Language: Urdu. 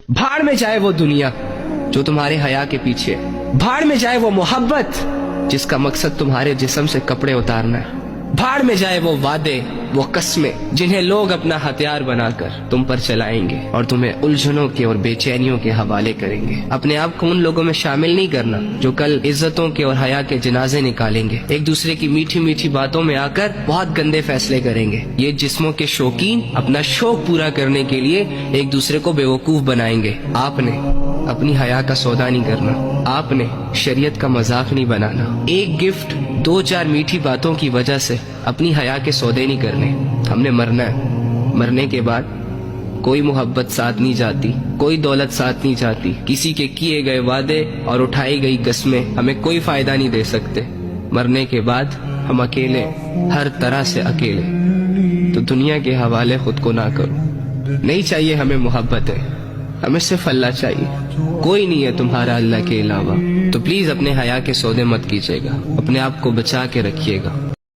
بھاڑ میں جائے وہ دنیا جو تمہارے حیا کے پیچھے، بھاڑ میں جائے وہ محبت جس کا مقصد تمہارے جسم سے کپڑے اتارنا ہے، بھاڑ میں جائے وہ وعدے، وہ قسمیں جنہیں لوگ اپنا ہتھیار بنا کر تم پر چلائیں گے اور تمہیں الجھنوں کے اور بے چینیوں کے حوالے کریں گے۔ اپنے آپ کو ان لوگوں میں شامل نہیں کرنا جو کل عزتوں کے اور حیا کے جنازے نکالیں گے، ایک دوسرے کی میٹھی میٹھی باتوں میں آ کر بہت گندے فیصلے کریں گے۔ یہ جسموں کے شوقین اپنا شوق پورا کرنے کے لیے ایک دوسرے کو بیوقوف بنائیں گے۔ آپ نے اپنی حیا کا سودا نہیں کرنا، آپ نے شریعت کا مذاق نہیں بنانا۔ ایک گفٹ، دو چار میٹھی باتوں کی وجہ سے اپنی حیا کے سودے نہیں کرنے۔ ہم نے مرنا ہے، مرنے کے بعد کوئی محبت ساتھ نہیں جاتی، کوئی دولت ساتھ نہیں جاتی، کسی کے کیے گئے وعدے اور اٹھائی گئی قسمیں ہمیں کوئی فائدہ نہیں دے سکتے۔ مرنے کے بعد ہم اکیلے، ہر طرح سے اکیلے۔ تو دنیا کے حوالے خود کو نہ کرو۔ نہیں چاہیے ہمیں محبت ہے، ہمیں صرف اللہ چاہیے، کوئی نہیں ہے تمہارا اللہ کے علاوہ۔ تو پلیز اپنے حیا کے سودے مت کیجیے گا، اپنے آپ کو بچا کے رکھیے گا۔